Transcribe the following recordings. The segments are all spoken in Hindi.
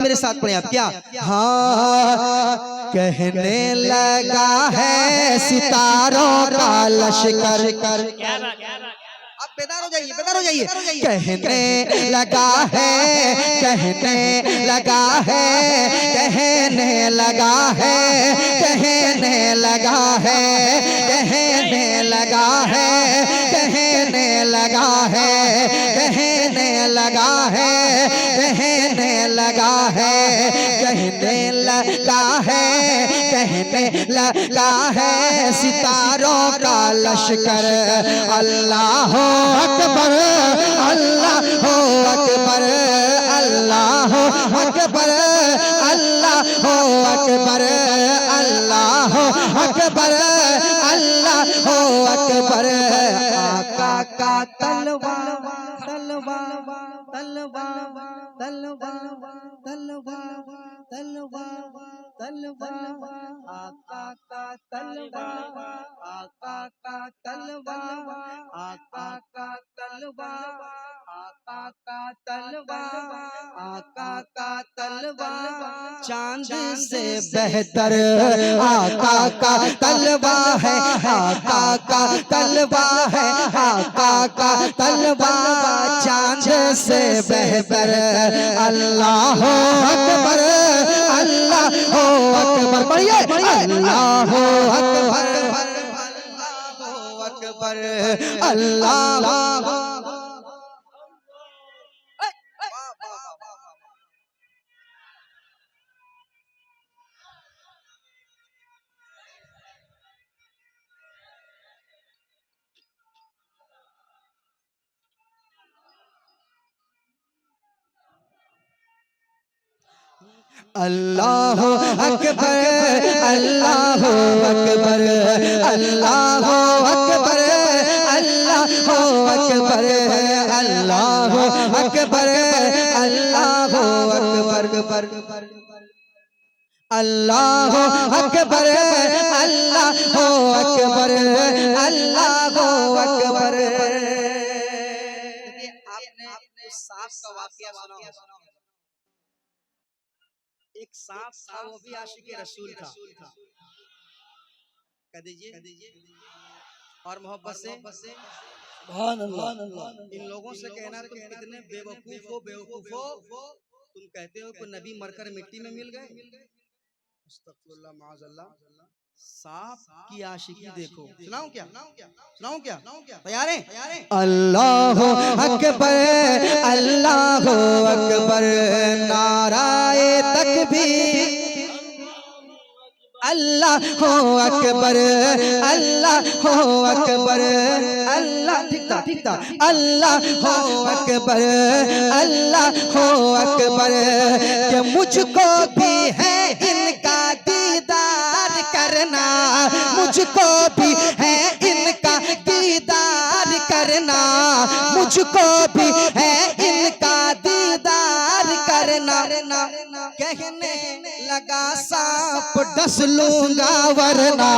मेरे साथ पढ़े आप क्या। हाँ कहने लगा है सितारों का लश्कर। आप बेदार हो जाइए, बेदार हो जाइए। कहने लगा है, कहने लगा है, कहने लगा है, कहने लगा है, कहने लगा है, कहने लगा है, कहने लगा है, कहने लगा है, कहने लगा है, कहने लगा है सितारों का लश्कर। अल्लाह अकबर, अल्लाह अकबर, अल्लाह अकबर, अल्लाह अकबर, अल्लाह अकबर, अल्लाह अकबर। आका का तलवार तलवार तलवार तलवार तलवार तलवार तलवार, आका का तलवार, आका का तलवार, आका का तलवार, आका का तलवार, आका का तलवार चांद से बेहतर आका का तलवार है, आका का तलवार है, आका का तलवार चांद से बेहतर। अल्लाह अकबर, अल्लाह अकबर, बढ़िए अल्लाह अकबर, अल्लाह अकबर, अल्लाह। अल्लाह अकबर, अल्लाह अकबर, अल्लाह अकबर, अल्लाह अकबर, अल्लाह अकबर, अल्लाह अकबर, अल्लाह अकबर, अल्लाह अकबर, अल्लाह अकबर। आपने सांप का वाकया सुना? एक सांप था, वो भी आशिक़े रसूल था। कह दीजिए और मोहब्बत से सुभान अल्लाह। इन लोगों से कहना तुम कितने बेवकूफ हो, बेवकूफ हो। तुम कहते हो कि नबी मरकर मिट्टी में मिल गए। अस्तगफिरुल्लाह माअज़ल्लाह। सांप की आशिकी देखो। सुनाऊं क्या? सुनाऊं क्या? तैयार हैं? अल्लाह अकबर, अल्लाह अकबर, नाराए तकबीर, अल्लाह अकबर, अल्लाह अकबर, अल्लाह ठीक था, अल्लाह अकबर, अल्लाह अकबर। कि मुझको भी है इनका दीदार करना, मुझको भी है इनका दीदार करना, मुझको भी है इनका दीदार करना। कहने लगा सांप डस लूंगा वरना,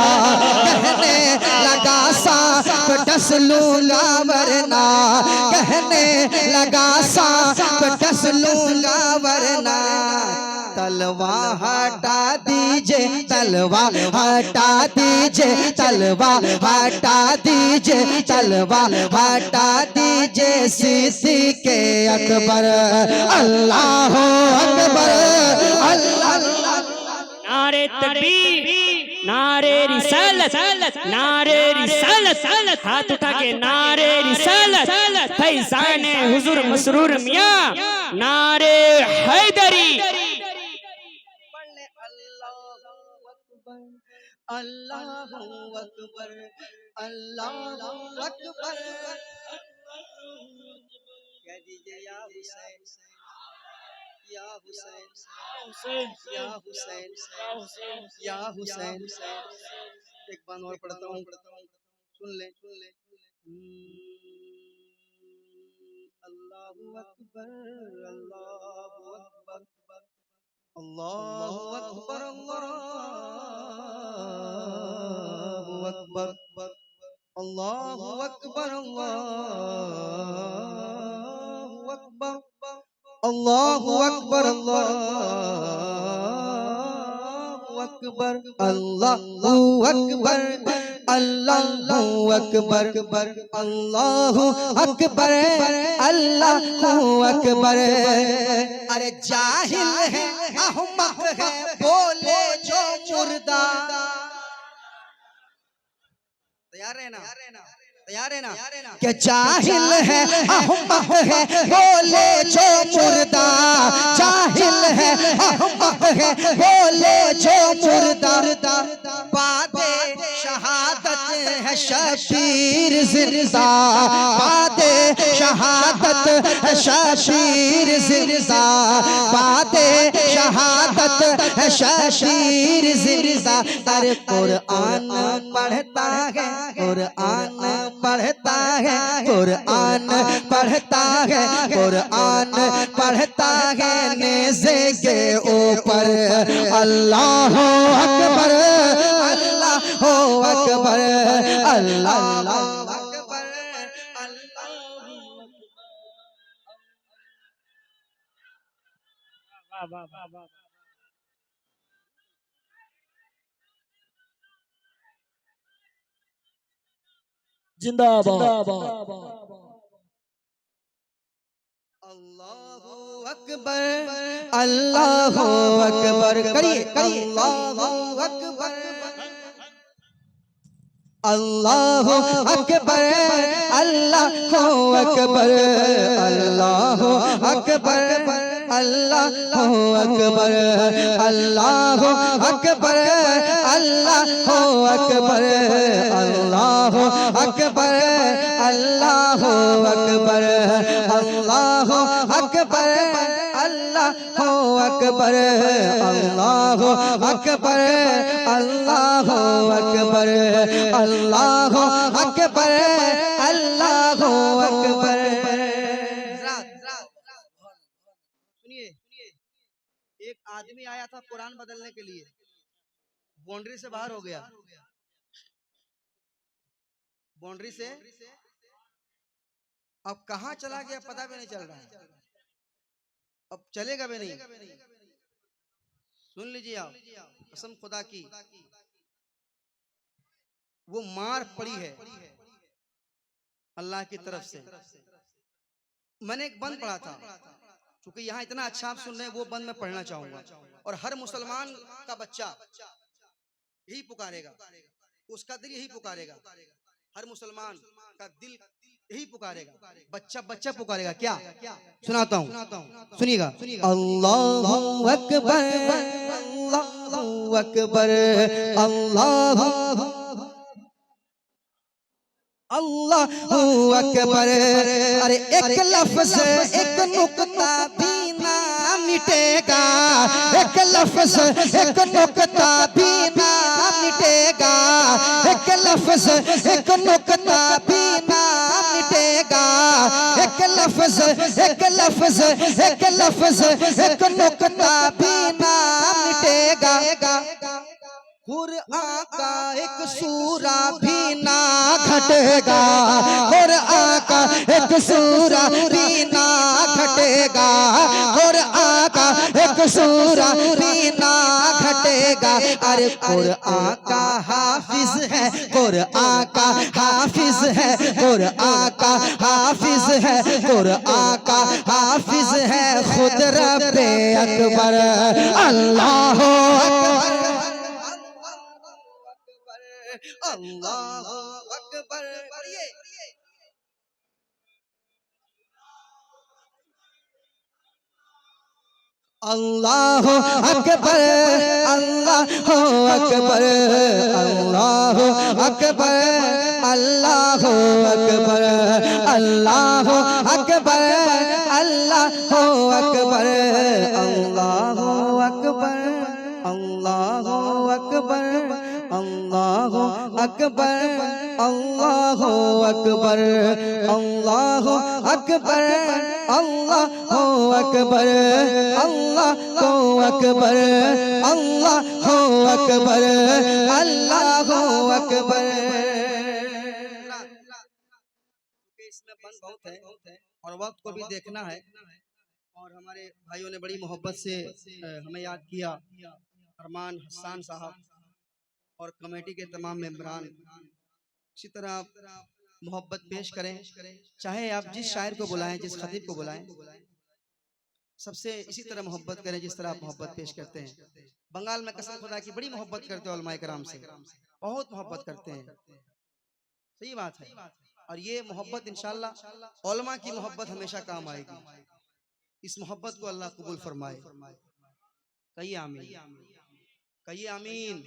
कहने लगा सांप डस लूंगा वरना, कहने लगा सांप डस लूंगा वरना। तलवार हटा दीजिए, तलवार हटा दीजिए, तलवार हटा दीजिए, तलवार हटा दीजिए सिद्दीक़ अकबर। अल्लाह अकबर, अल्लाह। नारे तकबीर, नारे रिसालत, नारे रिसालत, हाथ उठा के नारे रिसालत, फैज़ान हुजूर मसरूर मियां, नारे हैदरी। अल्लाहु अकबर, अल्लाहु अकबर। कह दीजिए या हुसैन, या हुसैन, या हुसैन, या हुसैन। एक बार और पढ़ता हूँ, सुन ले। अल्लाहु अकबर, अल्लाहु अकबर, अल्लाहु अकबर, अल्लाहु अकबर, अल्लाहु अकबर, अल्लाहु अकबर, अल्लाहु अकबर अकबर अल्लाहु अकबर अल्लाहु अकबर अल्लाहु अकबर अल्लाहु अकबर। अरे जाहिल है अहमक है बोले जो मुर्दा। तैयार है ना, तैयार है ना। क्या जाहिल है अहमक है बोले जो मुर्दा, जाहिल है अहमक है बोले जो मुर्दा। बादे शहादत है शबीर जिंदा, बादे शहादत है शबीर जिंदा, बादे शहादत है शबीर जिंदा। अरे कुरान पढ़ता है, कुरान पढ़ता है, कुरान पढ़ता है, कुरान पढ़ता है नेज़े के ऊपर। अल्लाह अकबर अल्लाह अकबर अल्लाह अकबर अल्लाह। जिंदाबाद। अल्लाहु अकबर अल्लाहु अकबर करिए, अल्लाहु अकबर अल्लाहु अकबर अल्लाहु अकबर अल्लाहु अकबर अल्लाहु अकबर अल्लाहु अकबर अल्लाहु अकबर अल्लाहु अकबर अल्लाहु अकबर अल्लाहु अकबर अल्लाहु अकबर अल्लाहु अकबर अल्लाहु अकबर अल्लाहु अकबर अल्लाहु अकबर। सुनिए, एक आदमी आया था कुरान बदलने के लिए, बाउंड्री से बाहर हो गया, बाउंड्री से अब कहां चला गया पता भी नहीं चल रहा है, अब चलेगा भी नहीं। सुन लीजिए आप, कसम खुदा की वो मार पड़ी है अल्लाह की तरफ से। मैंने एक बंद पढ़ा था, क्योंकि यहाँ इतना अच्छा आप सुन रहे हैं, वो बंद मैं पढ़ना चाहूंगा। और हर मुसलमान का बच्चा यही पुकारेगा, उसका दिल यही पुकारेगा, हर मुसलमान का दिल यही पुकारेगा, बच्चा बच्चा पुकारेगा। क्या सुनाता हूँ, सुनिएगा। अल्लाहु अकबर अल्लाहु अकबर अल्लाहु अल्लाहु अकबर। अरे एक लफ्ज एक नुक्ता भी ना मिटेगा, एक लफ्ज एक नुक्ता भी ना मिटेगा, एक लफ्ज एक नुक्ता भी ना मिटेगा, एक लफ्ज एक लफ्ज एक लफ्ज एक नुक्ता भी ना मिटेगा। कुरान का एक सूरा भी ना घटेगा, कुरान का एक सूरा भी ना घटेगा, कुरान का एक सूरा भी ना घटेगा। अरे कुरान का हाफिज है, कुरान का हाफिज है, कुरान का हाफिज है, कुरान का हाफिज है खुद रब्बे अकबर। अल्लाह अल्लाहु अकबर। पढ़िए अल्लाहु अकबर अल्लाहु अकबर अल्लाहु अकबर अल्लाहु अकबर अल्लाहु अकबर अल्लाहु अकबर अल्लाहु अकबर अल्लाहु अकबर अल्लाहु अकबर अल्लाहु अकबर अल्लाहु अकबर अल्लाहु अकबर अल्लाहु अकबर अल्लाहु अकबर अल्लाहु अकबर। इसमें बंद बहुत है और वक्त को भी देखना है। और हमारे भाइयों ने बड़ी मोहब्बत से हमें याद किया, अरमान हसन साहब और कमेटी के तमाम मेंबरान। इसी तरह आप मोहब्बत पेश करें, चाहे आप जिस शायर को बुलाएं, जिस खतीब को बुलाएं, सबसे इसी तरह मोहब्बत करें जिस तरह आप मोहब्बत पेश करते हैं। बंगाल में कसम खुदा की बड़ी मोहब्बत करते हैं उलमाए कराम से, बहुत मोहब्बत करते हैं, सही बात है। और ये मोहब्बत इंशाअल्लाह उलमा की मोहब्बत हमेशा काम आएगी। इस मोहब्बत को अल्लाह कबूल फरमाए। कहिए आमीन, कहिए आमीन।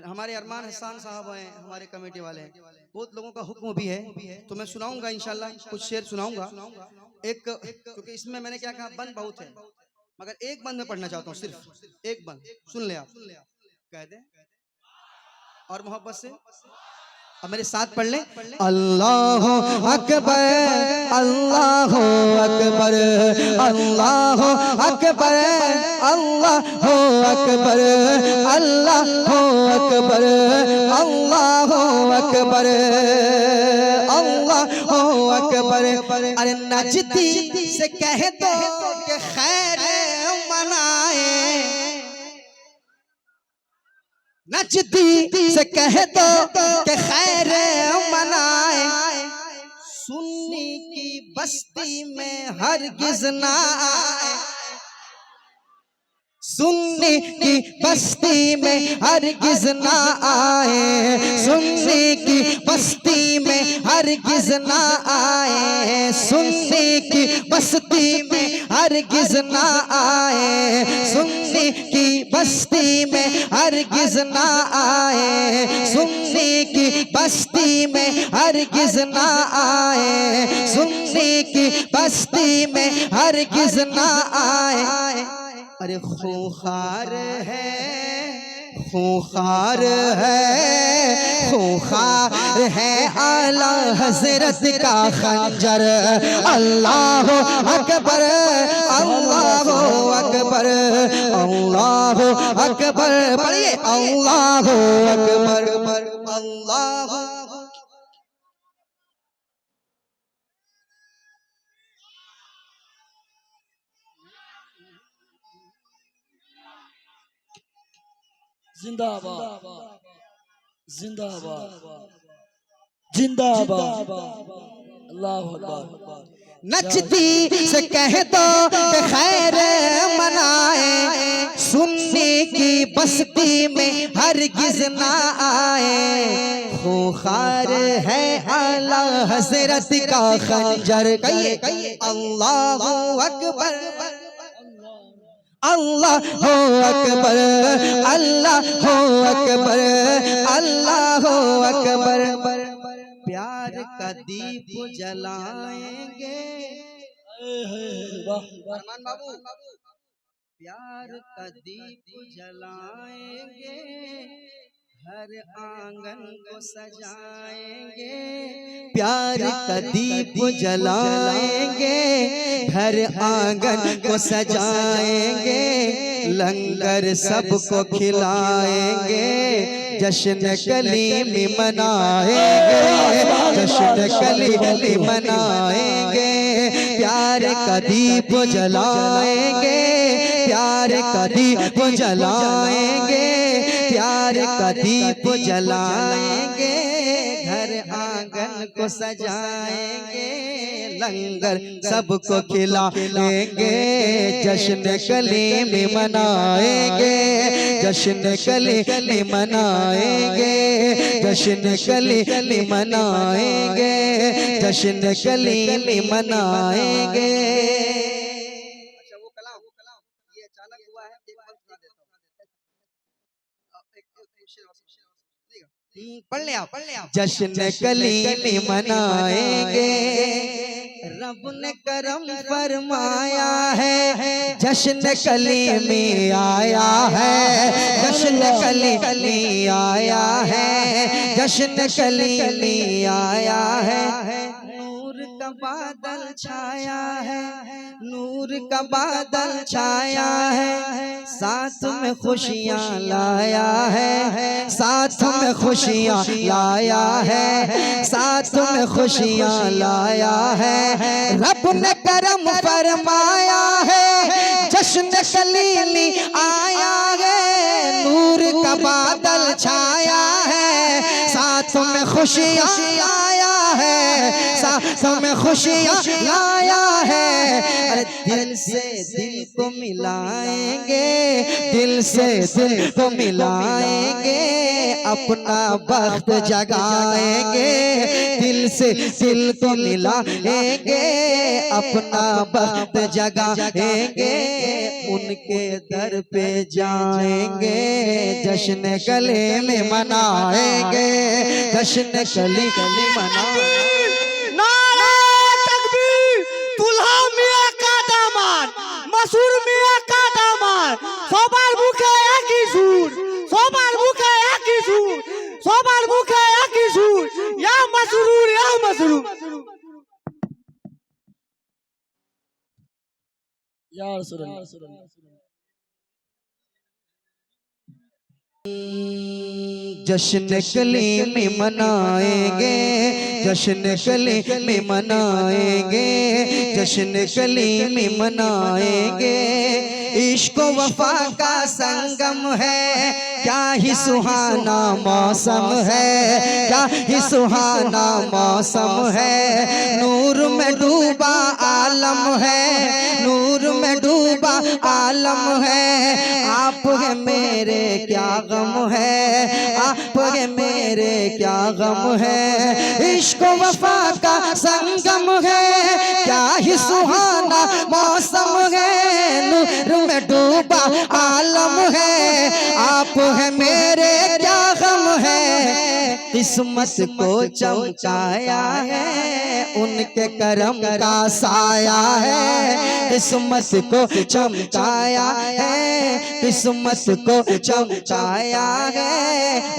हमारे अरमान हसन साहब हैं, हमारे कमेटी वाले हैं, बहुत लोगों का हुक्म भी है, तो मैं सुनाऊंगा इंशाल्लाह, कुछ शेर सुनाऊंगा। एक क्योंकि इसमें मैंने क्या कहा, बंद बहुत है, मगर एक बंद में पढ़ना चाहता हूँ, सिर्फ एक बंद सुन ले आप, कह दे और मोहब्बत से। अब मेरे साथ पढ़ लें, अल्लाह अकबर, अल्लाह अकबर, अल्लाह अकबर, अल्लाह अकबर, अल्लाह अकबर, अल्लाह अकबर, अल्लाह अकबर। अरे नजदी से कह दो कि खैर मनाए, नजदी से कह दो कि खैर मनाए, सुन्नी की बस्ती में हरगिज ना आए, सुन्नी की बस्ती में हरगिज ना आए, सुन्नी की बस्ती में हरगिज ना आए, सुन्नी की बस्ती में हरगिज ना आए, सुन्नी की बस्ती में हरगिज ना आए, सुन्नी की बस्ती में हरगिज ना आए, सुन्नी की बस्ती में हरगिज ना आए। अरे खूंखार है, खूंखार है, खूंखार है आला हजरत का खंजर, अल्लाह अकबर, अल्लाह अकबर, अल्लाह अकबर, पढ़िए अल्लाह अकबर, अल्लाह। जिंदाबाद, जिंदाबाद, जिंदाबाद, अल्लाह अकबर। नजदी से कह दो कि खैर मनाए, सुन्नी की बस्ती में हरगिज ना आए, खूंखार है आला हजरत का खंजर, कहिए अल्लाह अकबर, अल्लाह हो अकबर, अल्लाह हो अकबर, अल्लाह हो अकबर। प्यार का दीप जलाएंगे, अरमान बाबू, प्यार का दीप जलाएंगे, हर आंगन को सजाएंगे, प्यार का दीप जलाएंगे, हर आंगन को सजाएंगे, लंगर सबको खिलाएंगे, जश्न कलीम मनाएंगे, जश्न कलीम मनाएंगे, प्यार का दीप जलाएंगे, प्यार का दीप जलाएंगे, प्यार का दीप जलाएंगे, घर आंगन को सजाएंगे, लंगर सबको खिलाएंगे, जश्न कलीम मनाएंगे, जश्न कलीम मनाएंगे, जश्न कलीम मनाएंगे, जश्न कलीम मनाएंगे। अच्छा वो कलाम ये अचानक हुआ है, एक बार सुना देता हूँ, पढ़ ले आप, जश्न कलीम मनाएंगे, रब ने करम फरमाया है, जश्न कलीम आया है, जश्न कलीम आया है, जश्न कलीम आया है, नूर का बादल छाया है, नूर का बादल छाया है, साथ में खुशियाँ लाया है, साथ में खुशियाँ लाया है, साथ में खुशियाँ लाया है। रब ने करम फरमाया है, जश्न कलीली आया है, नूर का बादल छाया है, साथ में खुशियाँ आया है, साथ में खुशियाँ लाया है। अरे दिल से दिल को मिलाएंगे, दिल से दिल को मिलाएंगे, अपना वक्त जगाएंगे, दिल से दिल को मिलाएंगे, अपना वक्त जगाएंगे, उनके दर पे जाएंगे, जश्न गले में मनाएंगे, जश्न गले में मनाएंगे। दुल्हा मियां का दामाद, मसूर मियां का दामाद, सবার মুখে একই সুর, সবার মুখে একই সুর, সবার মুখে একই সুর, ইয়া মসরুর ইয়া মসরুর, ইয়া রাসূলুল্লাহ। जश्न कली में मनाएंगे, जश्न कली में मनाएंगे, जश्न कली में मनाएंगे। इश्क वफा का संगम है, क्या ही सुहाना मौसम है, क्या ही सुहाना मौसम है। नूर में डूबा आलम है, नूर में डूबा आलम है। आप है मेरे क्या गम है, आप है मेरे क्या गम है। इश्क वफा का संगम है, क्या ही सुहाना मौसम है। नूर में डूबा आलम है, आप है मेरे क्या गम है। किस्मत को चमकाया है, उनके करम का साया है। किस्मत को चमकाया है, किस्मत को चमकाया है,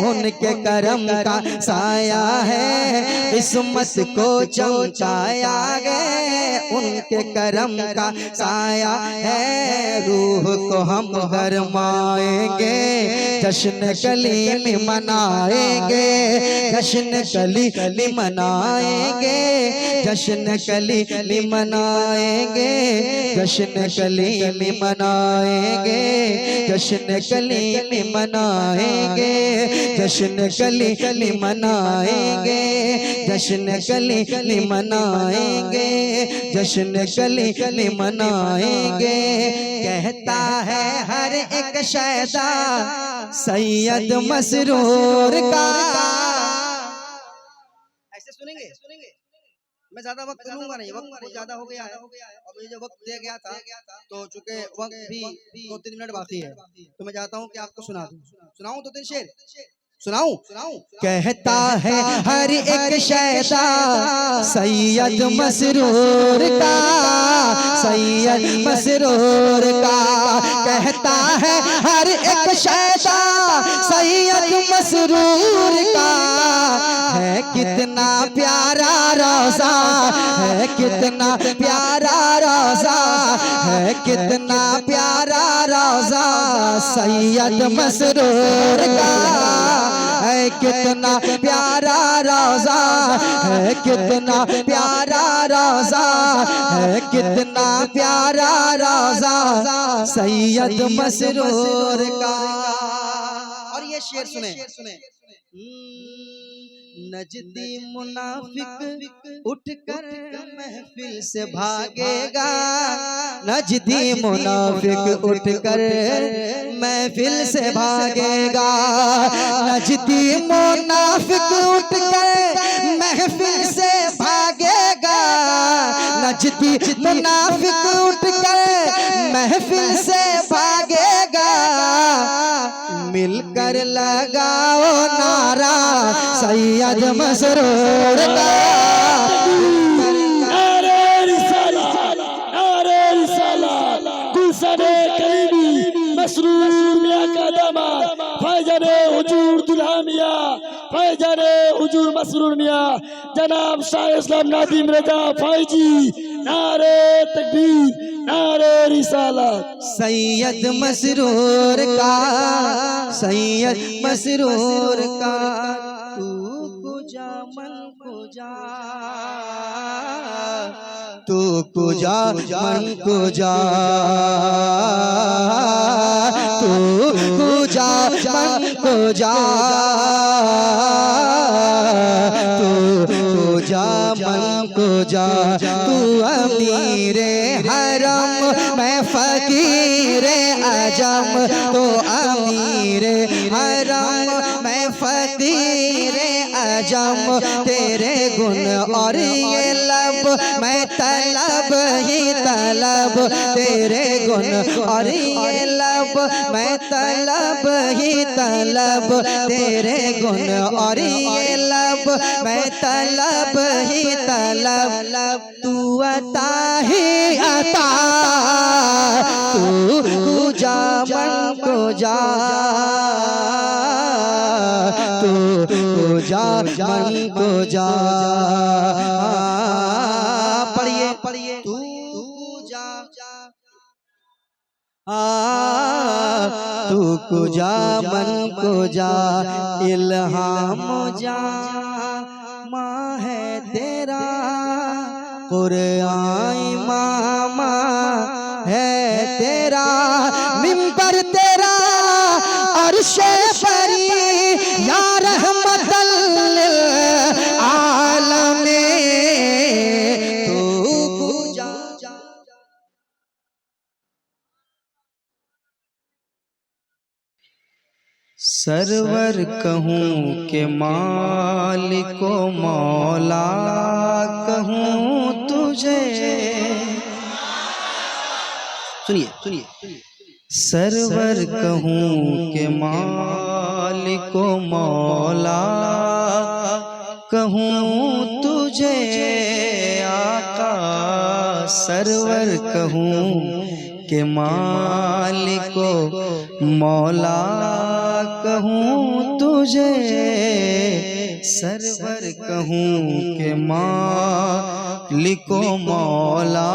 उनके करम का साया है। किस्मत को चमकाया है, उनके करम का साया है। रूह को हम गरमाएंगे, जश्न कली में मनाएंगे, जश्न कली मनाएंगे, जश्न कली मनाएंगे, जश्न कली मनाएंगे, जश्न कली मनाएंगे, जश्न कली मनाएंगे, जश्न कली मनाएंगे, जश्न कली मनाएंगे। कहता है हर एक शैदा सैयद मसरूर का। ऐसे सुनेंगे, मैं ज्यादा वक्त लूंगा नहीं, वक्त बहुत ज्यादा हो गया है। और मुझे जो वक्त दिया गया था तो चूंकि वक्त भी 2-3 मिनट बाकी है, तो मैं चाहता हूँ कि आपको सुना दूं। सुनाऊं 2-3 शेर सुनाऊं? कहता है हर एक शैदा सैयद मसरूर का, सैयद मसरूर का। कहता है हर एक शैदा सैयद मसरूर का। है कितना प्यारा रोज़ा, है कितना प्यारा रोज़ा, है कितना प्यारा रोज़ा सैयद मसरूर का। है कितना प्यारा रोज़ा, है कितना प्यारा रोज़ा, है कितना प्यारा रोज़ा सैयद मसरूर का। और ये शेर सुने। नजदी मुनाफिक उठकर महफिल से भागेगा, नजदी मुनाफिक उठकर महफिल से भागेगा। नजदी मुनाफिक उठकर महफिल से भागेगा, नजदी मुनाफिक उठकर महफिल से भागेगा। मिलकर लगाओ नारा सैयद मसरूर का। नारे रिसाला, नारे रिसाला, गुलशने करीमी मसरूर मियां का दामाद, फैजाने हुजूर दुल्हा मियां, फैजाने हुजूर मसरूर मियां, जनाब शाह इस्लाम नादिम रजा फैजी नारे तकबीर, नारे रिसालत। सैयद मसरूर का, सैयद मसरूर का, तू कुजा मन कुजा, तू कुजा मन कुजा, तू कुजा मन कुजा, तू कुजा मन कुजा, तू अमीरे हरम मैं फकीरे अजम, तो अमीरे हरम मैं फकीरे अजम, तेरे गुण और ये लब मैं तलब ही तलब, तेरे गुण और ये लब मैं तलब ही तलब, तेरे गुण और ये लब मैं तलब ही तलब, तू अता ही अता, तू कुजा मन कुजा, तू कुजा मन कुजा। पढ़िए पढ़िए, तू कुजा, तू कुजा मन कुजा, इल्हाम जा माँ है तेरा, कुरआन मामा है तेरा, मिंबर तेरा अर्शे परी या रहमतल लिल आलमीन, तू कुजा। सरवर कहूँ के मालिको मौला कहूँ तुझे, सुनिए सुनिए, सरवर कहूँ के मालिको मौला कहूँ तुझे आका, सरवर कहूँ के मालिको मौला कहूँ तुझे, सरवर कहूँ के मालिको मौला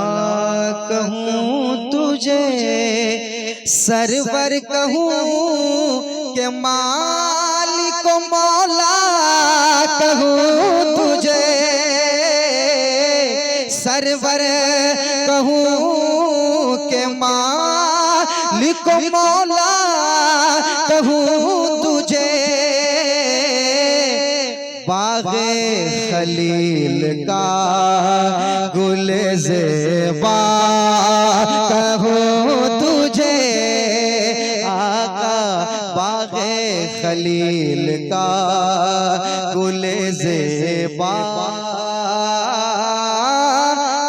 कहूँ तुझे, सरवर कहूँ के मालिको मौला कहूँ तुझे, सरवर कहूँ के मालिको मौला कहूँ तुझे, बाग़े खलील का गुल ज़ेबा कहूँ तुझे आका, बाग़े खलील का गुल ज़ेबा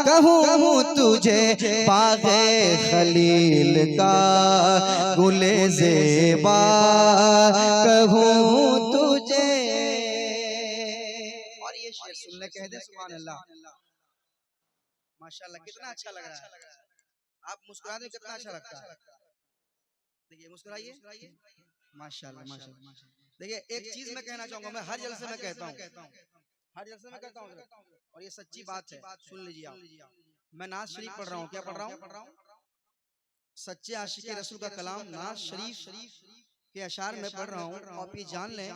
कहूँ तुझे, बाग़े खलील का गुल ज़ेबा कहूँ तुझे। और ये शेर सुनने कह दे सुभान अल्लाह, माशाल्लाह कितना अच्छा लग रहा है। आप मुस्कुरा दे कितना अच्छा लगता है। देखिए मुस्कुराइए, माशाल्लाह माशाल्लाह। देखिए एक चीज मैं कहना चाहूंगा, मैं हर जलसे में कहता हूँ, हर जलसे में कहता हूँ, और ये सच्ची बात है, सुन लीजिए आप। मैं नाज शरीफ पढ़ रहा हूँ, क्या पढ़ रहा हूँ? सच्चे आशिक रसूल का कलाम नाज शरीफ के अशार में पढ़ रहा हूँ। आप ये जान लें,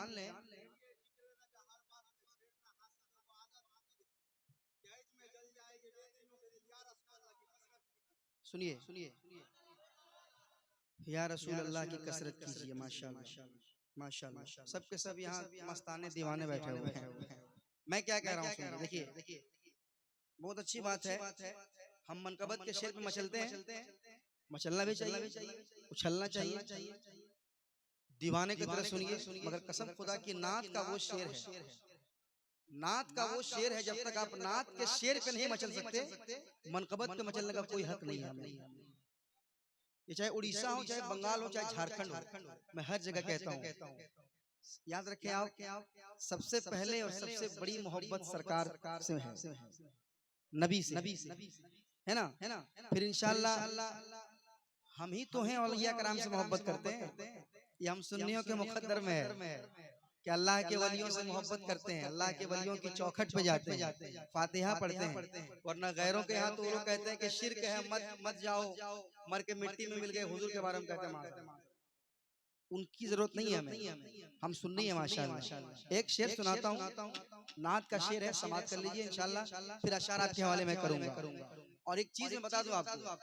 सुनिए सुनिए, या रसूल अल्लाह की कसरत कीजिए, माशाल्लाह माशाल्लाह। सबके सब यहाँ मस्ताने दीवाने बैठे हुए हैं। मैं क्या कह रहा हूँ सुनिए, देखिए बहुत अच्छी बात है, हम मनकबत के शेर पे मचलते हैं, मचलना भी चाहिए, उछलना चाहिए, दीवाने की तरह सुनिए, मगर कसम खुदा की नात का वो शेर है, नात का वो शेर है, जब तक आप नात के शेर पे नहीं मचल सकते, मनकबत पे मचलने का कोई हक नहीं है हमें। ये चाहे उड़ीसा हो, चाहे बंगाल हो, चाहे झारखंड हो, मैं हर जगह कहता हूँ, याद रखें आप, सबसे पहले और सबसे बड़ी मोहब्बत सरकार से है, नबी से, है ना? फिर इंशाअल्लाह हम ही तो हैं औलिया कराम से मोहब्बत करते हैं, ये हम सुन्नियों के मुकद्दर में है। कि अल्लाह के वलियों से मोहब्बत करते हैं, अल्लाह के वलियों की चौखट पे जाते हैं, फातिहा पढ़ते हैं, वरना गैरों के यहाँ तो वो लोग कहते हैं कि शिर्क है, मत जाओ, मर के मिट्टी में मिल गए, हुजूर के बारे में कहते हैं माशाअल्लाह। उनकी जरूरत नहीं है हमें, हम सुन्नी है माशाअल्लाह। एक शेर सुनाता हूँ, नात का शेर है, समाप्त कर लीजिए इंशाल्लाह, फिर अशार आपके हवाले में करूंगा। और एक चीज मैं बता दूं आपको,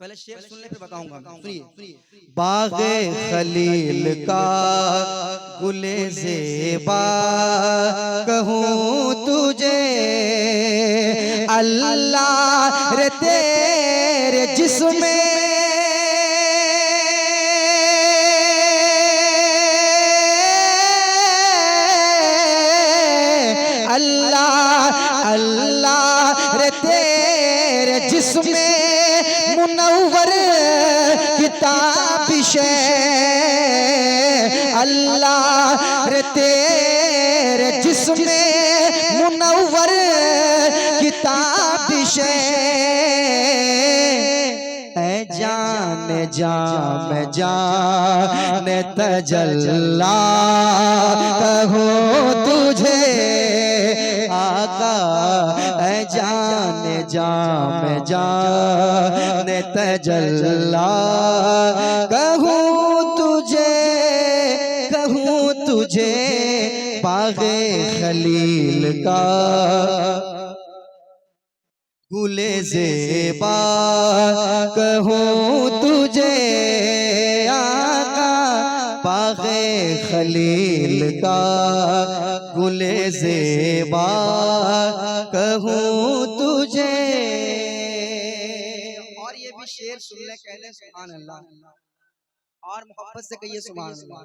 पहले शेर सुनने पे बताऊंगा। सुनिए, बाग़े खलील का गुले ज़ेबा कहूँ तुझे, अल्लाह रे तेरे जिस्म अल्लाह अल्लाह रे तेरे जिस्म मुनव्वर किताबिश अल्लाह रे तेरे जिस्म मुनव्वर किताबिश जान जाम जान तजल्ला कहूँ तुझे आका, जान जाम जान तजल्ला कहूँ तुझे बाग़े खलील का गुले ज़ेबा कहूँ तुझे आका, बाग़े खलील का गुले ज़ेबा कहूँ तुझे। और ये भी शेर सुनने कहने सुभान अल्लाह, और मोहब्बत से कहिए सुभान अल्लाह।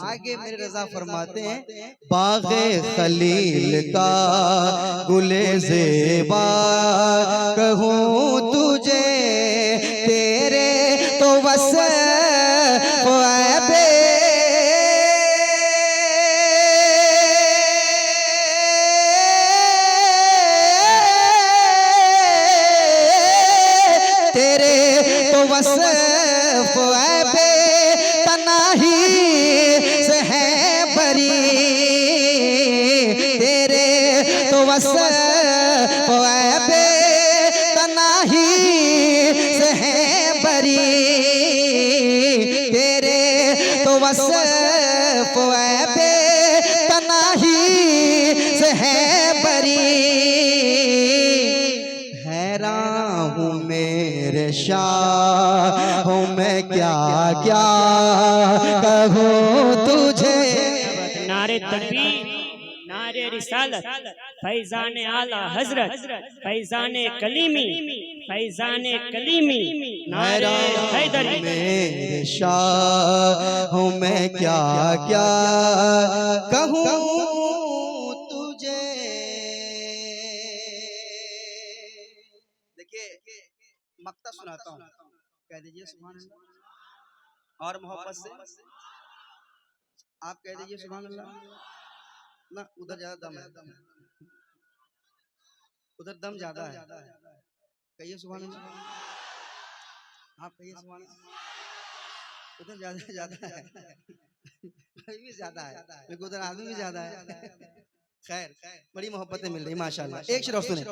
आगे मेरे रजा फरमाते हैं, बाग़े खलील का गुले ज़ेबा कहूँ तुझे, तेरे तो वस्फ़ ऐबे तेरे तो वस्फ़ ऐबे तनाही से है बरी, तेरे तो वस्फ़ ऐबे तनाही से है बरी, तेरे तो वस्फ़ ऐबे तनाही से है बरी। हैरान हूँ मेरे शाह हूँ मैं क्या क्या कहूँ तुझे। नारे तकबीर, नारे रिसालत, फैजान आला हजरत, फैजान कलीमी, फैजान कलीमी, नारे हैदरी। मेरे शाह हूँ मैं क्या क्या कहूँ तुझे। देखिए मक्ता सुनाता हूँ, कह दीजिए सुभान अल्लाह, और मोहब्बत से आप कह दीजिए सुभान अल्लाह। ना उधर ज्यादा दम है, उधर दम ज्यादा है, कहिए सुभान अल्लाह। आप कहिए सुभान अल्लाह। उधर ज्यादा ज्यादा है, भी ज्यादा है, लेकिन उधर आदमी भी ज्यादा है। खैर बड़ी मोहब्बतें मिल रही माशाल्लाह। एक शेर सुने,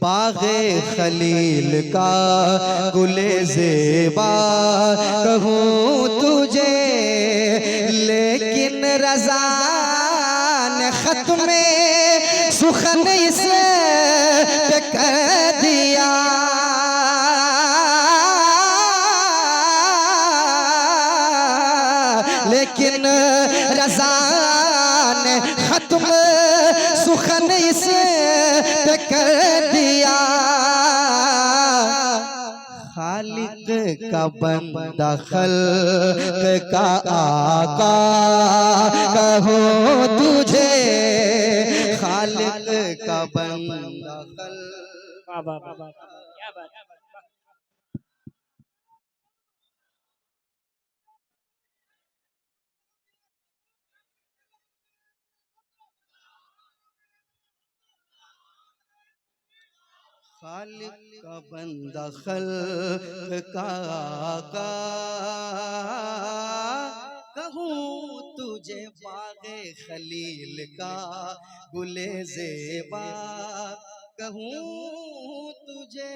बाग़े खलील का गुले ज़ेबा कहूँ तुझे, लेकिन रज़ा ने खत में सुखन इस पे कर दिया, लेकिन रज़ा ने खत्म सुखन इस पे कर दिया। खालिक का बंदा खल्क का आका कहूँ तुझे, खालिक का बंदा खल्क। वाह वाह वाह, क्या बात है। खालिक का बंदा खल्क का आका कहूँ तुझे। बागे खलील का गुले ज़ेबा कहूँ तुझे।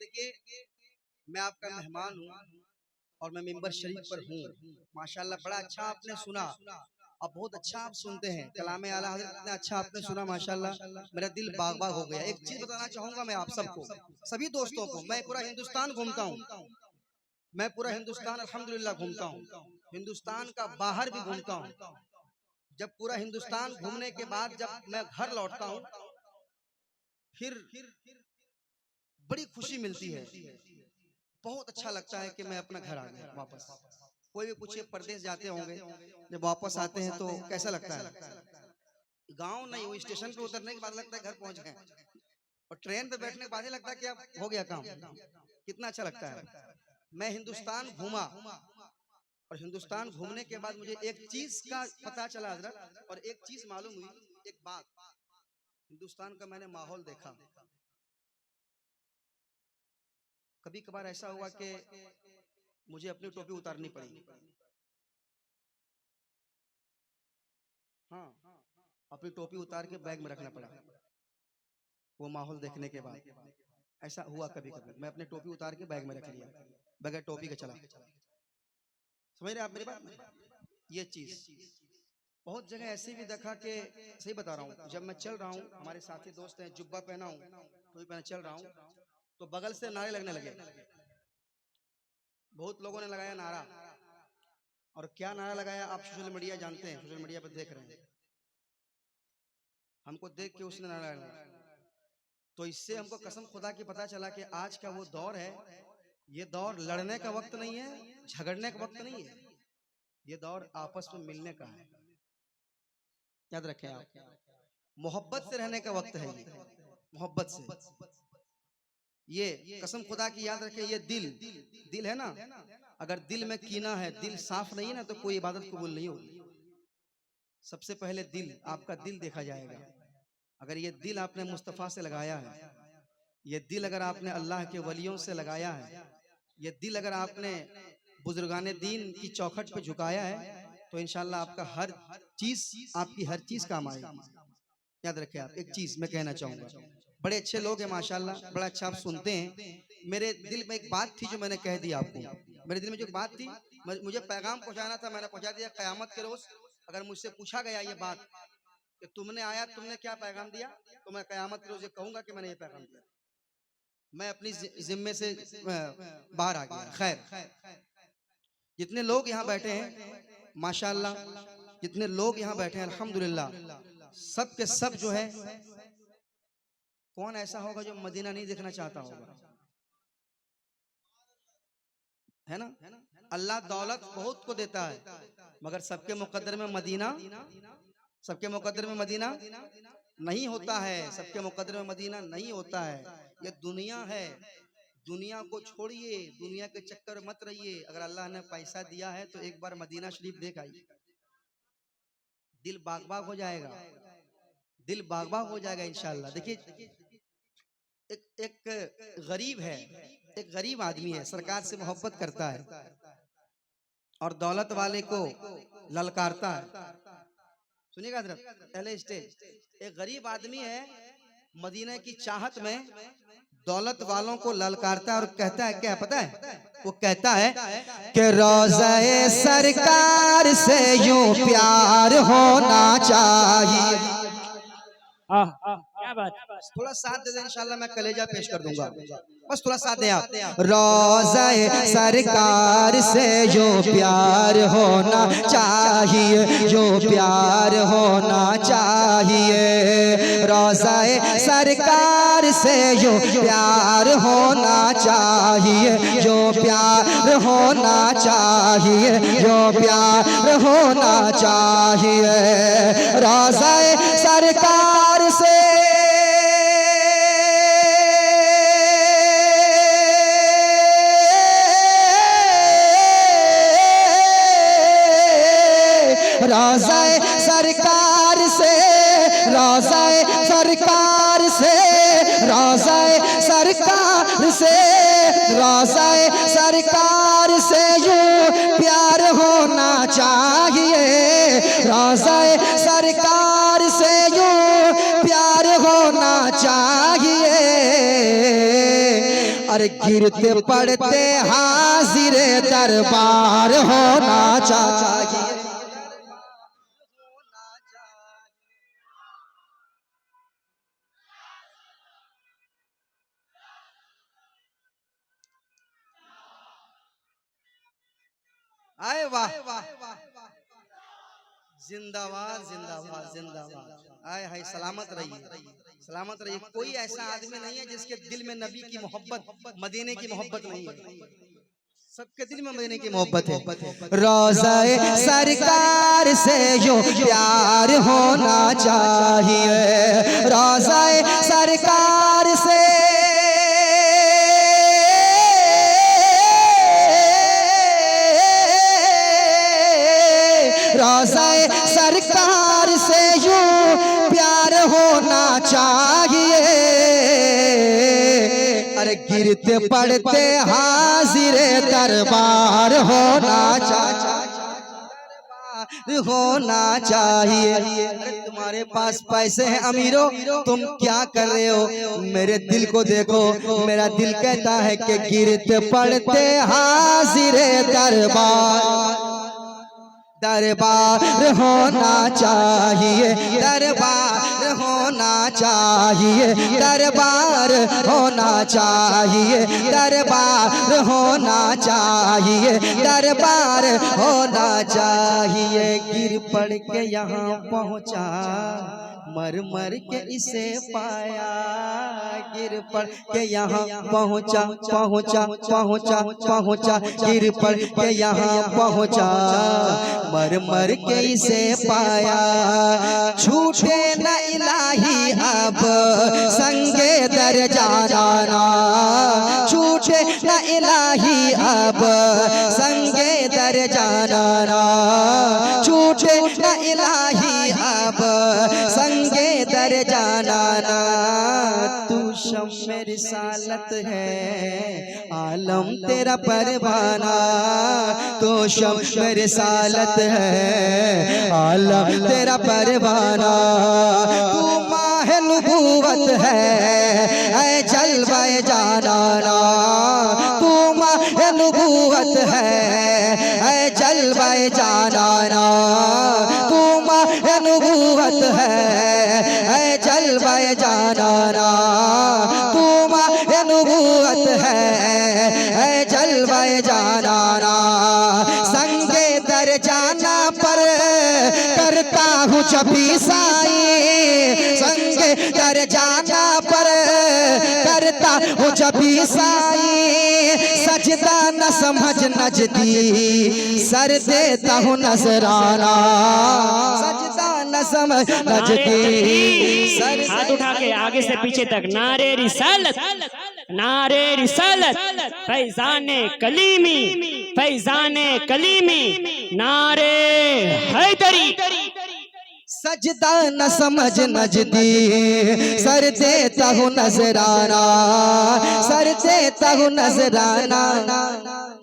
देखिए, मैं आपका मेहमान हूँ और मैं मिंबर शरीफ पर हूँ। माशाल्लाह बड़ा अच्छा आपने सुना और बहुत अच्छा आप सुनते हैं। कलामे आला हज़रत इतना अच्छा आपने सुना माशाल्लाह, मेरा दिल बाग बाग हो गया। एक चीज बताना चाहूंगा मैं आप सबको, सभी दोस्तों को, मैं पूरा हिंदुस्तान घूमता हूँ, मैं पूरा हिंदुस्तान अल्हम्दुलिल्लाह घूमता हूँ, हिंदुस्तान का बाहर भी घूमता हूँ। जब पूरा हिंदुस्तान घूमने के बाद जब मैं घर लौटता हूँ, फिर बड़ी खुशी मिलती है, बहुत अच्छा लगता है कि मैं अपना घर आ गया वापस। कोई भी पूछे परदेश जाते होंगे, जब वापस आते हैं तो कैसा लगता है? गांव नहीं, वो स्टेशन पे उतरने के बाद लगता है घर पहुंच गए, और ट्रेन पे बैठने के बाद ही लगता है कि अब हो गया काम। कितना अच्छा लगता है। मैं हिंदुस्तान घूमा और हिंदुस्तान घूमने के बाद मुझे एक चीज का पता चला हजरत, और एक चीज मालूम हुई, एक बात, हिंदुस्तान का मैंने माहौल देखा। कभी कभार ऐसा हुआ कि मुझे अपनी टोपी उतारनी पड़ी। हाँ, अपनी टोपी उतार के बैग में रखना पड़ा वो माहौल देखने के बाद। ऐसा हुआ कभी कभी, मैं अपने टोपी उतार के बैग में रख लिया, बगैर टोपी के चला। समझ रहे आप मेरी बात? ये चीज बहुत जगह ऐसे भी देखा कि, सही बता रहा हूँ, जब मैं चल रहा हूँ, हमारे साथी दोस्त हैं, जुब्बा पहना हूँ, टोपी पहना चल रहा हूँ, तो बगल से नारे लगने लगे। बहुत लोगों ने लगाया नारा, और क्या नारा लगाया आप सोशल मीडिया जानते हैं, सोशल मीडिया पर देख रहे हैं। हमको देख के उसने नारा लगाया, तो इससे हमको कसम खुदा की पता चला कि आज का वो दौर है, ये दौर लड़ने का वक्त नहीं है, झगड़ने का वक्त नहीं है, ये दौर आपस में मिलने का है। याद रखें आप, मोहब्बत से रहने का वक्त है, ये मोहब्बत से। ये कसम खुदा की याद रखें, ये दिल है ना, अगर दिल में कीना है, दिल साफ नहीं है ना, तो कोई इबादत कबूल नहीं होगी। सबसे पहले दिल, आपका दिल देखा जाएगा। अगर ये दिल आपने मुस्तफ़ा से लगाया है, ये दिल अगर आपने अल्लाह के वलियों से लगाया है, ये दिल अगर आपने बुजुर्गाने दीन की चौखट पे झुकाया है, तो इंशाल्लाह आपका हर चीज, आपकी हर चीज काम आएगी। याद रखें आप, एक चीज मैं कहना चाहूंगा, बड़े अच्छे लोग हैं माशाल्लाह, बड़ा अच्छा आप सुनते हैं। मेरे दिल में एक बात थी जो मैंने कह दी आपको, मेरे दिल में जो बात थी, मुझे पैगाम पहुंचाना था, मैंने पहुंचा दिया। क़यामत के रोज अगर मुझसे पूछा गया ये बात कि तुमने आया, तुमने क्या पैगाम दिया, तो मैं क़यामत के रोज ये कहूंगा कि मैंने ये पैगाम दिया। मैं अपनी जिम्मे से बाहर आ गया। खैर, जितने लोग यहाँ बैठे हैं माशाल्लाह, जितने लोग यहाँ बैठे हैं अल्हम्दुलिल्लाह, सब के सब जो है, कौन ऐसा होगा जो मदीना नहीं देखना चाहता होगा, है ना? अल्लाह दौलत बहुत को देता है, मगर सबके मुकद्दर में मदीना, सबके मुकद्दर में मदीना नहीं होता है, सबके मुकद्दर में मदीना नहीं होता है। ये दुनिया है, दुनिया को छोड़िए, दुनिया के चक्कर मत रहिए। अगर अल्लाह ने पैसा दिया है तो एक बार मदीना शरीफ देख आइए, दिल बाग बाग हो जाएगा, दिल बाग बाग हो जाएगा इंशाल्लाह। देखिए, एक गरीब है, एक गरीब आदमी है, सरकार से मोहब्बत करता है और दौलत वाले को ललकारता है। सुनिएगा हज़रत, पहले स्टेज, एक गरीब आदमी है, मदीना की चाहत में दौलत वालों को ललकारता है और कहता है, क्या पता है? वो कहता है कि रोज़े सरकार से यूं प्यार होना चाहिए। क्या बात। थोड़ा साथ दे दे, इंशाल्लाह मैं कलेजा पेश कर दूंगा, बस थोड़ा साथ दे आप। रोज़े सरकार से यूं प्यार होना चाहिए, यूं प्यार होना चाहिए। रोज़े सरकार से यूं प्यार होना चाहिए, यूं प्यार होना चाहिए, यूं प्यार होना चाहिए। रोज़े सरकार से रोज़े सरकार से, रोज़े सरकार से, रोज़े सरकार से, रोज़े सरकार से यूं प्यार होना चाहिए, गिरते पड़ते हाजिर दरबार होना चाहिए। आए वाह, जिंदाबाद जिंदाबाद जिंदाबाद। आए हाय, सलामत रहिए, सलामत रहिए। कोई ऐसा आदमी नहीं है जिसके दिल में नबी की मोहब्बत, मदीने की मोहब्बत नहीं है। सबके दिल में मदीने की मोहब्बत है। रोज़े सरकार से जो प्यार होना चाहिए, रोज़े सरकार से रोज़े सरकार से जो प्यार होना चाहिए। अरे गिरते पड़ते हाजिर दरबार होना चाहिए, होना चाहिए। अरे तुम्हारे पास पैसे हैं अमीरों, तुम क्या कर रहे हो? मेरे दिल को देखो, मेरा दिल कहता है कि गिरते पड़ते हाजिर दरबार होना चाहिए, दरबार होना चाहिए, दरबार होना चाहिए, दरबार होना चाहिए, दरबार होना चाहिए। गिर पड़ के यहाँ पहुँचा, मर मर के इसे पाया। गिर पड़ के यहाँ पहुँचा पहुँचा पहुँचा पहुँचा, गिर पड़ के यहाँ पहुँचा, मर मर के इसे पाया। छूटे न इलाही अब संगे दर जाना, छूटे न इलाही अब संगे दर जाना, छूटे न इलाही अब संगे दर जाना। तू शम्मे रिसालत है, आलम तेरा परवाना, तो शम्मे रिसालत है, आलम तेरा परवाना। तू माह नबूवत है, ऐ जलवाए जाना, तू माह नबूवत है, ऐ जलवाए जाना, तू माह नबूवत है, ऐ जलवाए जाना, तू माह नबूवत है, ऐ जलवाए जाना। संगे दर जाना पर करता हूँ जभी साई, संगे दर जाना पर करता हूँ जभी साई। सजदा न समझ नजदी, सर देता हूँ नजराना, सजदा न समझ नजदी, सर। हाथ उठा के आगे से पीछे तक नारे रिसालत, नारे रिसालत, फैजाने कलीमी, फैजाने कलीमी, नारे हैदरी। सजदा न समझ नजदी, सर देता हूँ नजराना, सर देता हूँ नजराना।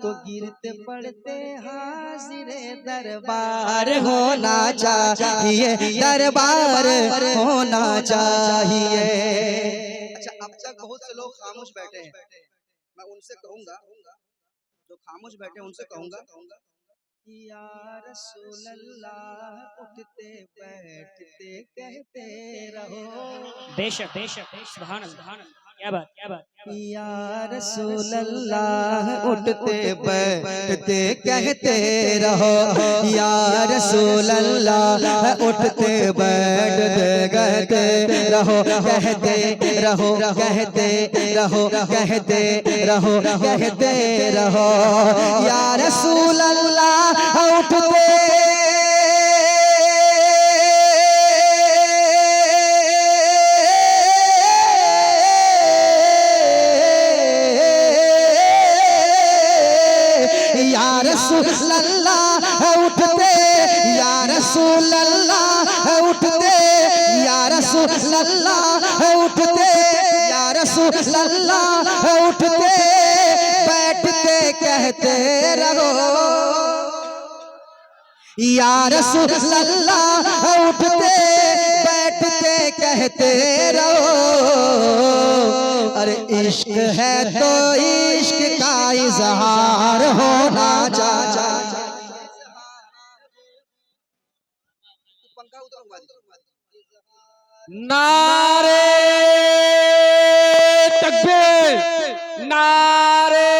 तो गिरते पड़ते हाजिर दरबार होना चाहिए, दरबार होना चाहिए। अच्छा, अब तक बहुत से लोग खामोश बैठे हैं, मैं उनसे कहूंगा, जो खामोश बैठे हैं उनसे कहूंगा, या रसूल अल्लाह उठते बैठते कहते रहो। बेशक बेशक, सुभान अल्लाह, क्या बात क्या बात। या रसूल अल्लाह उठते बैठते कहते रहो, या रसूल अल्लाह उठते बैठते कहते रहो, कहते रहो, कहते रहो, कहते रहो, कहते रहो। या रसूल अल्लाह उठते रसूल अल्लाह उठते, या रसूल अल्लाह उठते, या रसूल अल्लाह उठते, या रसूल अल्लाह उठते बैठते कहते रहो। या रसूल अल्लाह उठते बैठते कहते रहो। अरे इश्क है तो इश्क का इजहार होना चाहिए। पंखा उधर हुआ नारे तकबीर, नारे।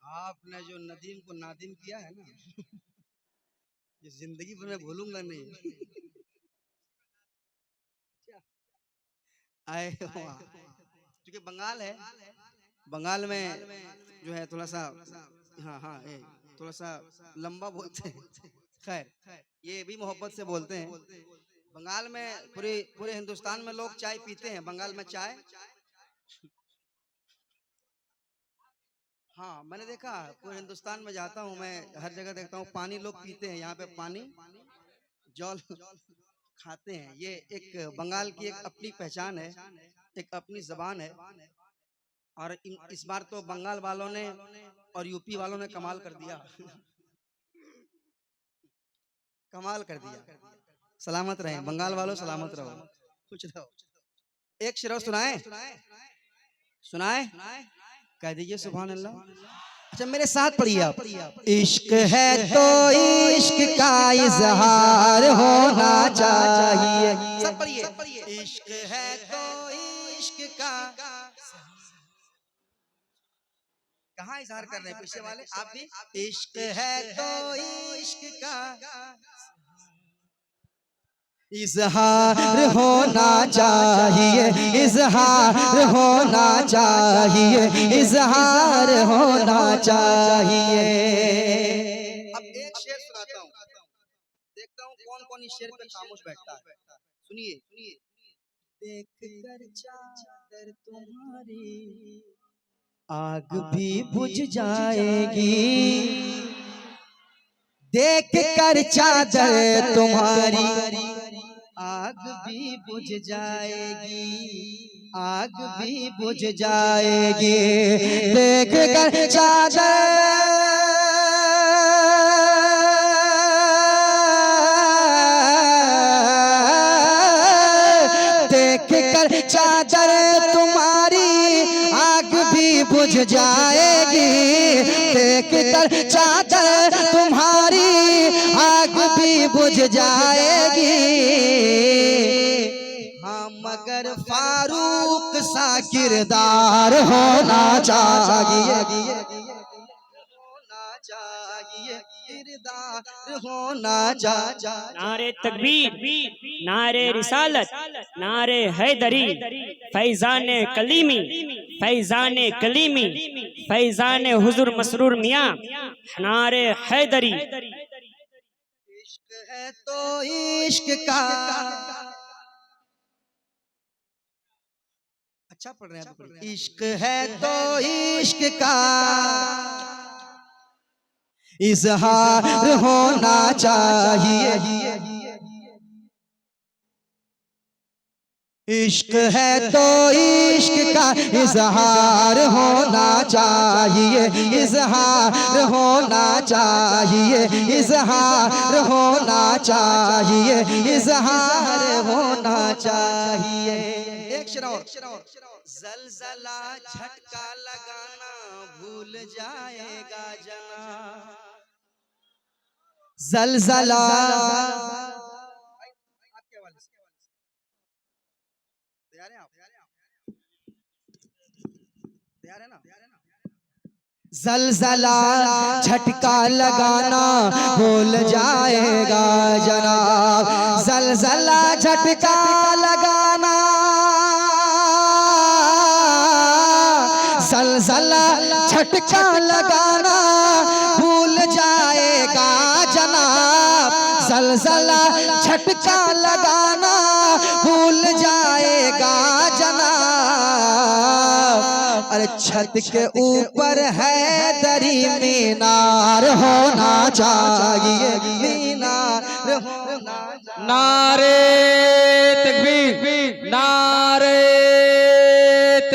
आपने जो नदीम को नादिम किया है ना, ये जिंदगी भर मैं भूलूंगा नहीं। आए क्योंकि बंगाल है, बंगाल में जो है थोड़ा सा, हाँ हाँ थोड़ा सा लंबा बोलते हैं। खैर ये भी मोहब्बत से बोलते हैं। बंगाल में पूरे हिंदुस्तान में लोग चाय पीते हैं, बंगाल में चाय, हाँ मैंने देखा पूरे हिंदुस्तान में जाता हूँ मैं, हर जगह देखता हूँ पानी लोग पीते हैं। यहाँ पे पानी जल खाते हैं। ये एक बंगाल की एक अपनी पहचान है, एक अपनी जबान है। और इस बार तो बंगाल वालों ने और यूपी वालों ने कमाल कर दिया। कमाल कर दिया। सलामत रहे बंगाल वालों, सलामत रहो, खुश रहो। एक शेर सुनाए, सुनाए, कह दीजिए सुभान अल्लाह। अच्छा मेरे साथ पढ़िए आप। इश्क है तो इश्क का इजहार होना चाहिए। सब पढ़िए। इश्क है तो इश्क का, कहाँ इजहार कर रहे हैं पीछे वाले, आप भी। इश्क है तो इश्क का इजहार होना चाहिए, इजहार होना चाहिए, इजहार होना चाहिए। अब एक शेर सुनाता हूँ, देखता हूँ कौन कौन इस शेर पे खामोश बैठता है। सुनिए सुनिए। देख कर चादर तुम्हारी आग भी बुझ जाएगी, देख कर चादर तुम्हारी आग भी बुझ जाएगी, आग भी बुझ जाएगी। देख कर चादर, देख कर चादर तुम्हारी आग भी बुझ जाएगी, देख कर चादर तुम्हारी आग भी बुझ जाएगी। हाँ मगर फारूक सा किरदार होना चाहिए, किरदार होना चाहिए। नारे तकबीर, नारे रिसालत, नारे हैदरी, फैजान कलीमी, फैजान कलीमी, फैजान हुजूर मसरूर मियाँ, नारे हैदरी। इश्क है तो इश्क का, अच्छा पढ़ रहे हैं। इश्क है तो इश्क का इजहार होना चाहिए, इश्क है तो इश्क का इजहार होना चाहिए, इजहार होना चाहिए, इजहार होना चाहिए, इजहार होना चाहिए। एक शेर और। जलजला झटका लगाना भूल जाएगा जना, जलजला जलजला झटका लगाना भूल जाएगा जनाब, जलजला झटका लगाना, जलजला झटका लगाना भूल जाएगा जनाब, जलजला झटका लगाना भूल जाएगा जनाब। अरे छत के ऊपर है दरी मीनार होना चाहिए, मीनार होना चाहिए। नारे तकबीर, नारे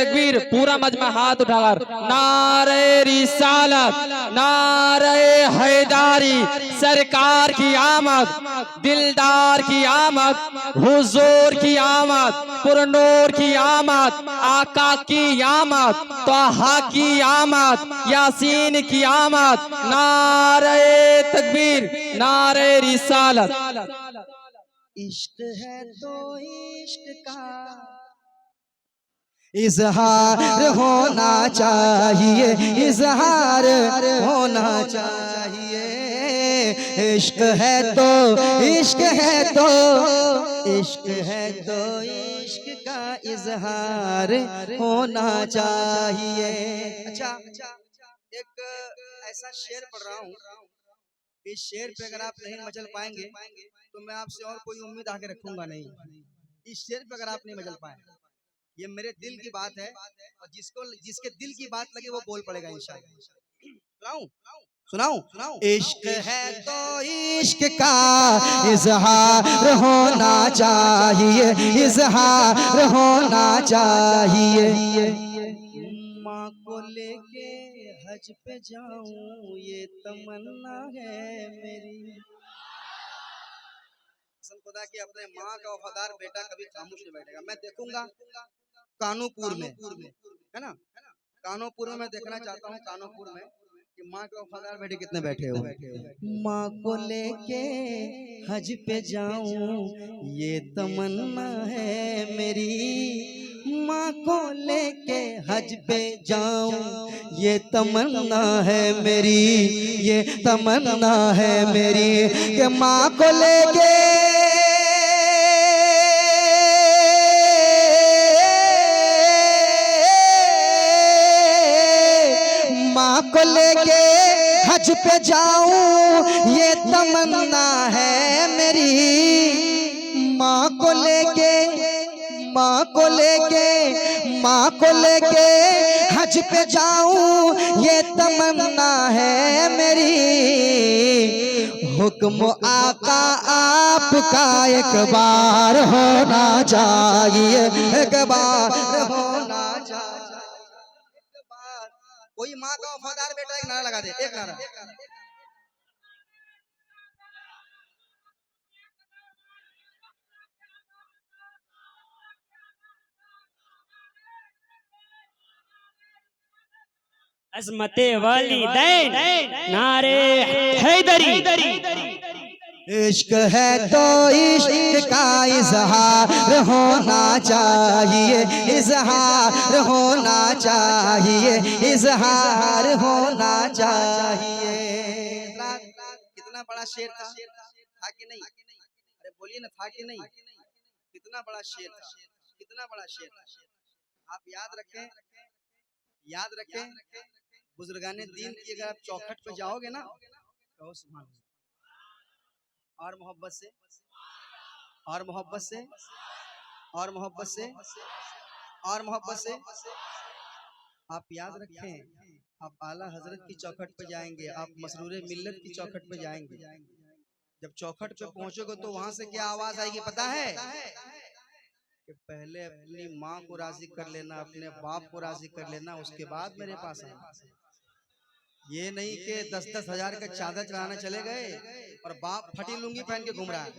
तकबीर, पूरा मजमा हाथ उठाकर नारे रिसालत, नारे हैदारी, सरकार की आमद, दिलदार की आमद, हुजूर की आमद, पुरनूर की आमद, आका की आमद, तोहा की आमद, यासीन की आमद, नारे तकबीर, नारे रिसालत। इश्क है तो इश्क का इजहार होना चाहिए, इजहार होना चाहिए। इश्क है तो इश्क है तो इश्क है तो इश्क का इजहार होना चाहिए। अच्छा, एक ऐसा शेर पढ़ रहा हूँ, इस शेर पे अगर आप नहीं मचल पाएंगे तो मैं आपसे और कोई उम्मीद आगे रखूंगा नहीं। इस शेर पे अगर आप नहीं मचल पाए, ये मेरे दिल की बात है, और जिसके दिल की बात लगे वो बोल पड़ेगा इंशाअल्लाह। सुनाऊं? इश्क है तो इश्क का इजहार होना चाहिए, इजहार होना चाहिए। माँ को लेके हज पे जाऊं ये तमन्ना है मेरी। कसम खुदा की अपने माँ का वफादार बेटा कभी खामोश नहीं बैठेगा। मैं देखूंगा कानूपुर में, है ना, कानूपुर में मैं देखना चाहता हूँ, कानूपुर में कि माँ के वफादार बेटे कितने बैठे हो। माँ को लेके हज पे जाऊं ये तमन्ना है मेरी, माँ को लेके हज पे जाऊं ये तमन्ना है मेरी, ये तमन्ना है मेरी कि माँ को लेके माँ को लेके हज पे जाऊं ये तमन्ना है मेरी। माँ को लेके माँ को लेके माँ को लेके हज पे जाऊं ये तमन्ना है मेरी। हुक्म आका आपका एक बार होना चाहिए, एक बार होना चाहिए। कोई माँ का वफादार बेटा एक नारा लगा दे, एक नारा। अजमते वालिदैन, नारे हैदरी। इश्क है तो इश्क का इजहार होना चाहिए, इजहार होना चाहिए, इजहार होना चाहिए। कितना बड़ा शेर था कि नहीं? अरे बोलिए ना, था कि नहीं? कितना बड़ा शेर था, कितना बड़ा शेर था। आप याद रखें बुजुर्गाने दीन की अगर आप चौखट पे जाओगे ना, कहो सुभान अल्लाह। और मोहब्बत से, और मोहब्बत से, और मोहब्बत से, और मोहब्बत से आप याद रखें, आप आला हजरत की चौखट पे जाएंगे, आप मसरूर मिल्लत की चौखट पे जाएंगे। जब चौखट पे पहुंचोगे तो वहां से क्या आवाज आएगी पता है? कि पहले अपनी माँ को राजी कर लेना, अपने बाप को राजी कर लेना, उसके बाद मेरे पास आना। ये नहीं कि 10-10 हजार का चादर चढ़ाने चले गए और बाप फटी लुंगी पहन के घूम रहा है।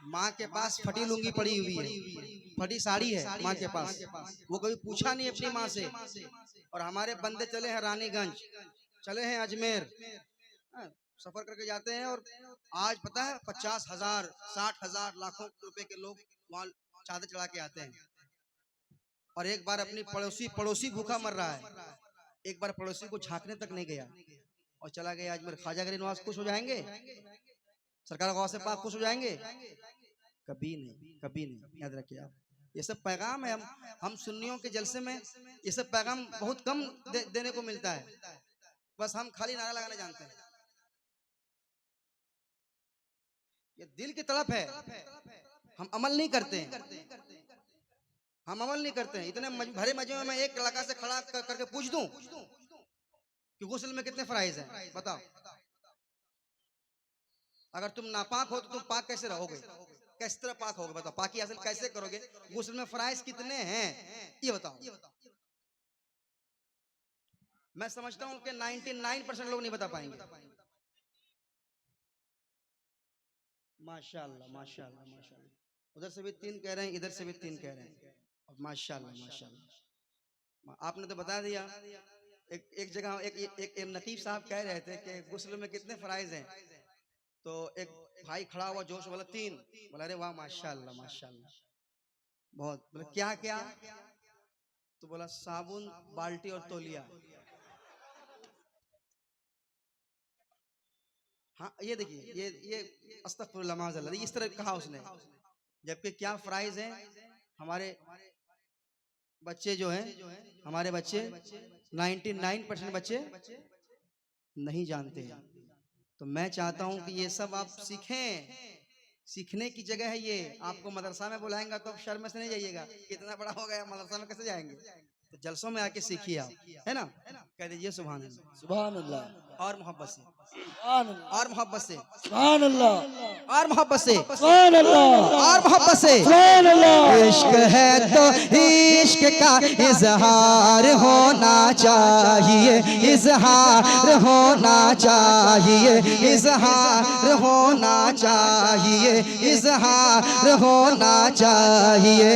माँ के पास फटी लुंगी पड़ी हुई है, फटी साड़ी है माँ के पास, वो कभी पूछा नहीं अपनी माँ से। और हमारे बंदे चले हैं रानीगंज, चले हैं अजमेर, सफर करके जाते हैं, और आज पता है 50,000, 60,000, लाखों रुपए के लोग वहाँ चादर चढ़ा के आते हैं। और एक बार अपनी पड़ोसी भूखा मर रहा है, एक बार पड़ोसी को झांकने तक नहीं गया और चला गया अजमेर। ख्वाजा गरीब नवाज खुश हो जाएंगे? सरकार गौसे पाक खुश हो जाएंगे? कभी नहीं, कभी नहीं। याद रखिए आप, ये सब पैगाम है। हम सुन्नियों के जलसे में ये सब पैगाम बहुत कम देने को मिलता है, बस हम खाली नारा लगाना जानते हैं। ये दिल की तड़प है, हम अमल नहीं करते हैं, हम अमल नहीं करते हैं। इतने भरे मजे में मैं एक लड़का से खड़ा करके पूछ दूं कि गुस्ल में कितने फराइज हैं, बताओ। अगर तुम नापाक हो तो तुम पाक कैसे रहोगे? किस तरह पाक होगे बताओ, पाकी हासिल कैसे करोगे? गुस्ल में फराइज कितने हैं ये बताओ। मैं समझता हूं कि 99% लोग नहीं बता पाएंगे। माशाल्लाह माशाल्लाह माशाल्लाह। उधर से भी 3 कह रहे हैं, इधर से भी 3 कह रहे हैं। और माशाल्लाह माशाल्लाह आपने तो बता दिया। एक जगह एक नकीब साहब कह रहे थे कि गुस्ल में कितने फराइज हैं, तो एक भाई खड़ा हुआ जोश बोला 3। बोला अरे वाह माशाल्लाह माशाल्लाह बहुत। बोले क्या क्या? तो बोला साबुन, बाल्टी और तौलिया। हाँ ये देखिए, ये अस्तगफिरुल्लाह माज़अल्लाह, इस तरह कहा उसने। जबकि क्या फ्राइज है हमारे बच्चे जो हैं, हमारे बच्चे 99% बच्चे नहीं जानते हैं। तो मैं चाहता हूं कि ये सब आप सीखें। सीखने की जगह है ये। आपको मदरसा में बुलाएंगा तो आप शर्म से नहीं जाइएगा, कितना बड़ा हो गया मदरसा में कैसे जाएंगे? तो जलसों में आके सीखिए आप, है ना? कह दीजिए सुभान अल्लाह, सुभान अल्लाह, और मोहब्बत से, सुभान अल्लाह, और मोहब्बत से, सुभान अल्लाह, और मोहब्बत से, सुभान अल्लाह, और मोहब्बत से। सुभान अल्लाह। इश्क है तो इश्क का इजहार होना चाहिए, इजहार होना चाहिए, इजहार होना चाहिए, इजहार होना चाहिए।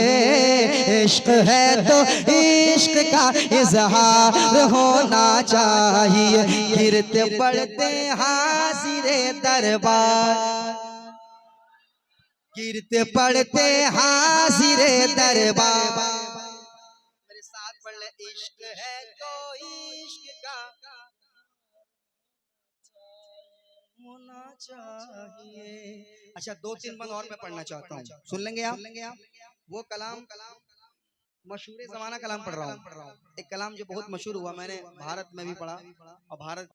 इश्क है तो इश्क का इजहार होना चाहिए। गिरते पड़ते हाजिरे दरबार, गिरते पड़ते हाजिरे दरबार। मेरे साथ पढ़ ले, इश्क है तो इश्क का होना चाहिए। अच्छा 2-3 बंद और मैं पढ़ना चाहता हूँ, सुन लेंगे आप? वो कलाम मशहूर ज़माना कलाम पढ़ रहा हूँ। एक कलाम जो बहुत मशहूर हुआ, मैंने भारत में भी पढ़ा और भारत